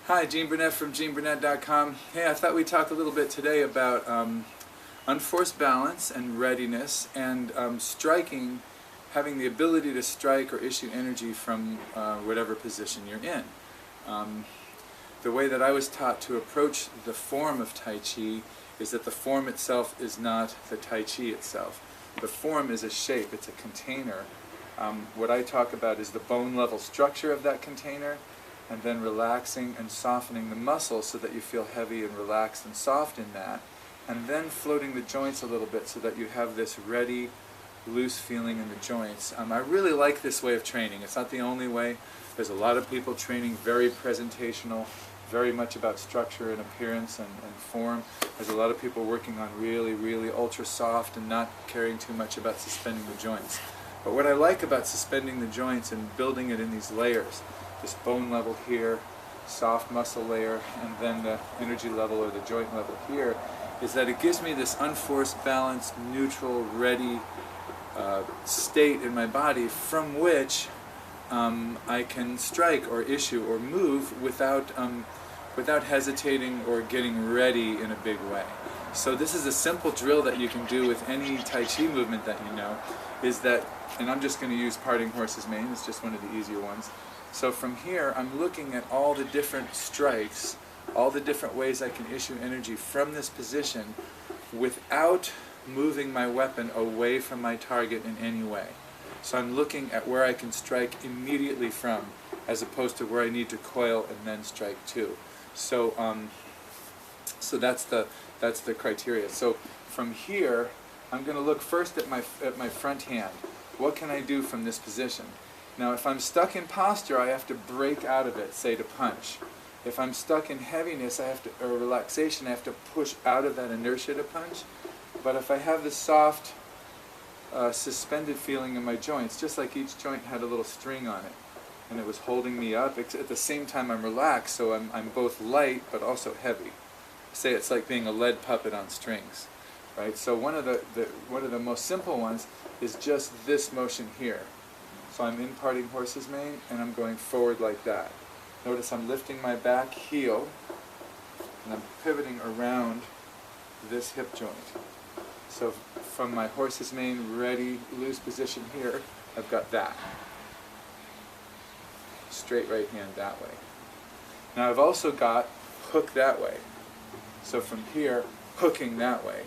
Hi, Gene Burnett from GeneBurnett.com. Hey, I thought we'd talk a little bit today about unforced balance and readiness and striking, having the ability to strike or issue energy from whatever position you're in. The way that I was taught to approach the form of Tai Chi is that the form itself is not the Tai Chi itself. The form is a shape, it's a container. What I talk about is the bone level structure of that container, and then relaxing and softening the muscles so that you feel heavy and relaxed and soft in that, and then floating the joints a little bit so that you have this ready, loose feeling in the joints. I really like this way of training. It's not the only way. There's a lot of people training very presentational, very much about structure and appearance and form. There's a lot of people working on really ultra soft and not caring too much about suspending the joints. But what I like about suspending the joints and building it in these layers, this bone level here, soft muscle layer, and then the energy level or the joint level here, is that it gives me this unforced, balanced, neutral, ready state in my body from which I can strike or issue or move without hesitating or getting ready in a big way. So this is a simple drill that you can do with any Tai Chi movement that you know, is that, and I'm just going to use parting horse's mane, it's just one of the easier ones. So from here, I'm looking at all the different strikes, all the different ways I can issue energy from this position without moving my weapon away from my target in any way. So I'm looking at where I can strike immediately from, as opposed to where I need to coil and then strike to. So, so that's the criteria. So from here, I'm going to look first at my front hand. What can I do from this position? Now, if I'm stuck in posture, I have to break out of it, say to punch. If I'm stuck in heaviness, or relaxation, I have to push out of that inertia to punch. But if I have this soft, suspended feeling in my joints, just like each joint had a little string on it, and it was holding me up, at the same time I'm relaxed, so I'm both light but also heavy. Say it's like being a lead puppet on strings, right? So one of the most simple ones is just this motion here. So I'm in parting horse's mane, and I'm going forward like that. Notice I'm lifting my back heel, and I'm pivoting around this hip joint. So from my horse's mane, ready, loose position here, I've got that. Straight right hand that way. Now I've also got hook that way. So from here, hooking that way,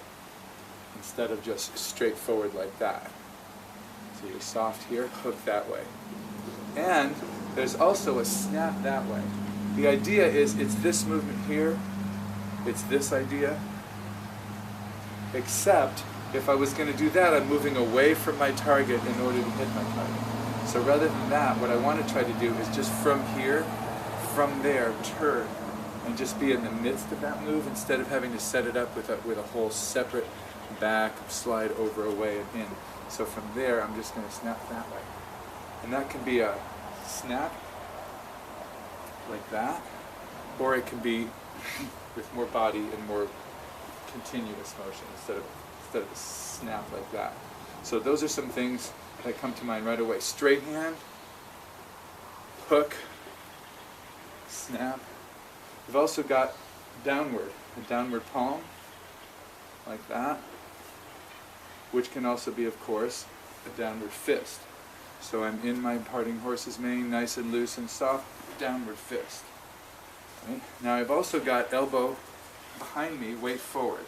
instead of just straight forward like that. So you're soft here, hook that way. And there's also a snap that way. The idea is it's this movement here, it's this idea, except if I was going to do that, I'm moving away from my target in order to hit my target. So rather than that, what I want to try to do is just from here, from there, turn, and just be in the midst of that move instead of having to set it up with a whole separate back, slide over, away, and in. So from there, I'm just going to snap that way. And that can be a snap, like that, or it can be with more body and more continuous motion instead of a snap like that. So those are some things that come to mind right away. Straight hand, hook, snap. We've also got downward, a downward palm, like that, which can also be, of course, a downward fist. So I'm in my parting horse's mane, nice and loose and soft, downward fist. Right? Now I've also got elbow behind me, weight forward.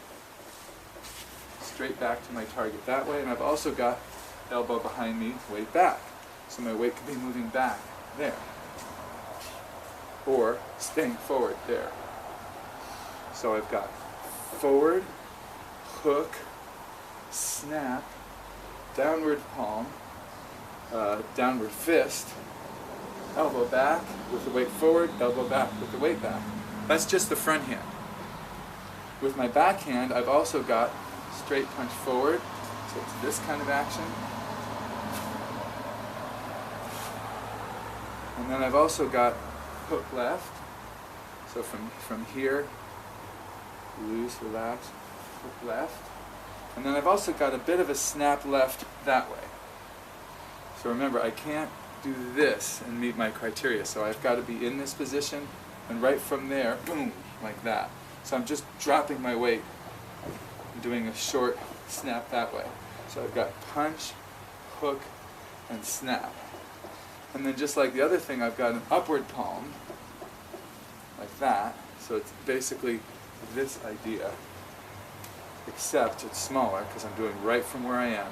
Straight back to my target that way, and I've also got elbow behind me, weight back. So my weight could be moving back, there. Or staying forward, there. So I've got forward, hook, snap, downward palm, downward fist, elbow back with the weight forward, elbow back with the weight back. That's just the front hand. With my back hand, I've also got straight punch forward, so it's this kind of action. And then I've also got hook left, so from here, loose, relax, hook left. And then I've also got a bit of a snap left that way. So remember, I can't do this and meet my criteria, so I've got to be in this position and right from there, boom, like that. So I'm just dropping my weight and doing a short snap that way. So I've got punch, hook, and snap. And then just like the other thing, I've got an upward palm, like that. So it's basically this idea, except it's smaller because I'm doing right from where I am,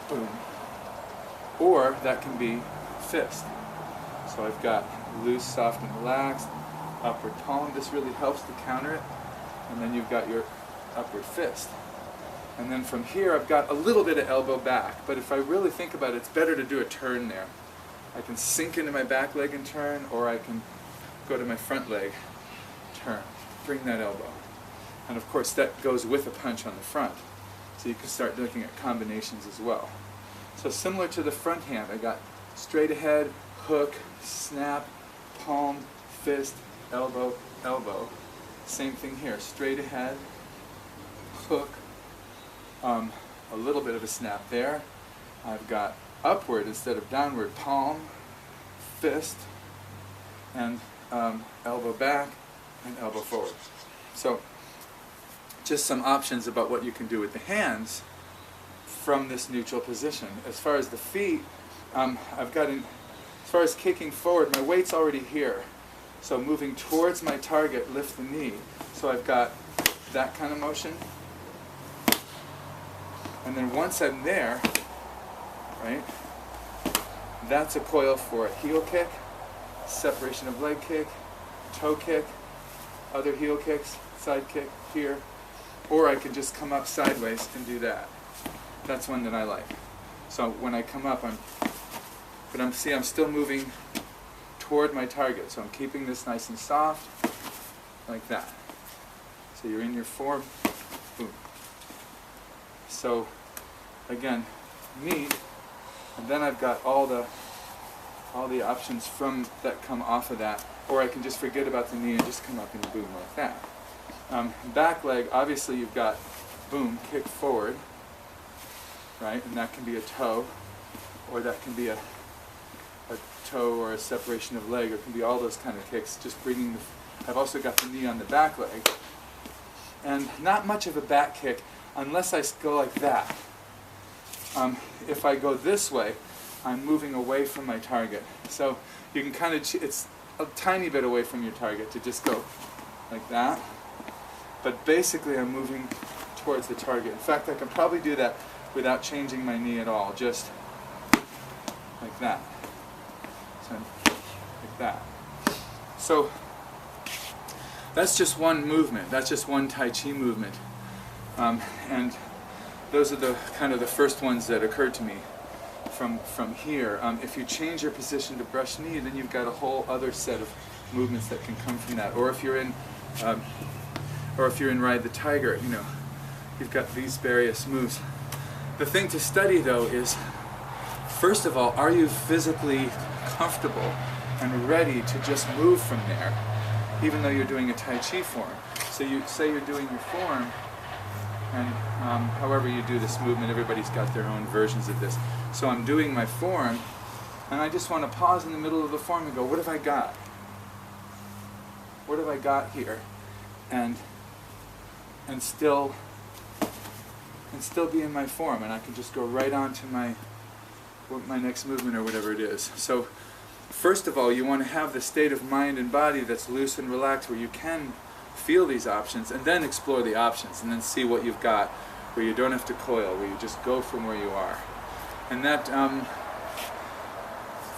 boom. Or that can be fist. So I've got loose, soft, and relaxed, upward palm. This really helps to counter it. And then you've got your upward fist. And then from here I've got a little bit of elbow back, but if I really think about it, it's better to do a turn there. I can sink into my back leg and turn, or I can go to my front leg, turn, bring that elbow. And of course that goes with a punch on the front. So you can start looking at combinations as well. So similar to the front hand, I got straight ahead, hook, snap, palm, fist, elbow, elbow. Same thing here, straight ahead, hook, a little bit of a snap there. I've got upward instead of downward, palm, fist, and elbow back and elbow forward. So just some options about what you can do with the hands from this neutral position. As far as the feet, I've got, as far as kicking forward, my weight's already here. So moving towards my target, lift the knee. So I've got that kind of motion. And then once I'm there, right, that's a coil for a heel kick, separation of leg kick, toe kick, other heel kicks, side kick here, or I can just come up sideways and do that. That's one that I like. So when I come up, I'm still moving toward my target. So I'm keeping this nice and soft, like that. So you're in your form, boom. So again, knee, and then I've got all the options from that come off of that, or I can just forget about the knee and just come up and boom like that. Back leg, obviously you've got boom, kick forward, right, and that can be a toe, or that can be a toe or a separation of leg, or it can be all those kind of kicks, just bringing the, I've also got the knee on the back leg, and not much of a back kick unless I go like that. If I go this way, I'm moving away from my target. So you can kind of, it's a tiny bit away from your target to just go like that. But basically I'm moving towards the target. In fact, I can probably do that without changing my knee at all, just like that. So, like that. So that's just one movement. That's just one Tai Chi movement. And those are the kind of the first ones that occurred to me from here. If you change your position to brush knee, then you've got a whole other set of movements that can come from that. Or if you're in Ride the Tiger, you know, you've got these various moves. The thing to study though is, first of all, are you physically comfortable and ready to just move from there, even though you're doing a Tai Chi form? So you say you're doing your form, and however you do this movement, everybody's got their own versions of this. So I'm doing my form, and I just want to pause in the middle of the form and go, what have I got? What have I got here? And still be in my form, and I can just go right on to my next movement or whatever it is. So first of all, you want to have the state of mind and body that's loose and relaxed, where you can feel these options, and then explore the options, and then see what you've got, where you don't have to coil, where you just go from where you are. And that,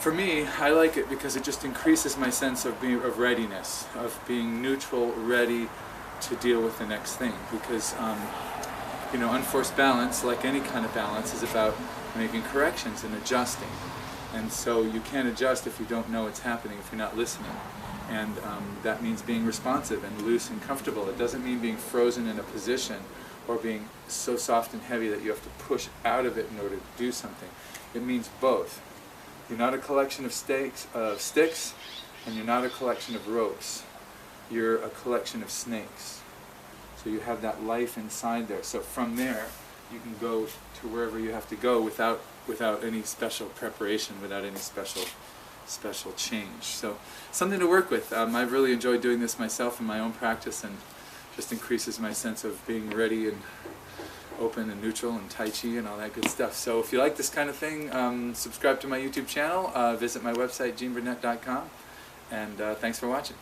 for me, I like it because it just increases my sense of readiness, of being neutral, ready to deal with the next thing. Because, you know, unforced balance, like any kind of balance, is about making corrections and adjusting. And so you can't adjust if you don't know what's happening, if you're not listening. And that means being responsive and loose and comfortable. It doesn't mean being frozen in a position or being so soft and heavy that you have to push out of it in order to do something. It means both. You're not a collection of sticks, and you're not a collection of ropes. You're a collection of snakes. So you have that life inside there. So from there, you can go to wherever you have to go without any special preparation, without any special special change. So something to work with. I've really enjoyed doing this myself in my own practice, and just increases my sense of being ready and open and neutral and Tai Chi and all that good stuff. So if you like this kind of thing, subscribe to my YouTube channel, visit my website, geneburnett.com, and thanks for watching.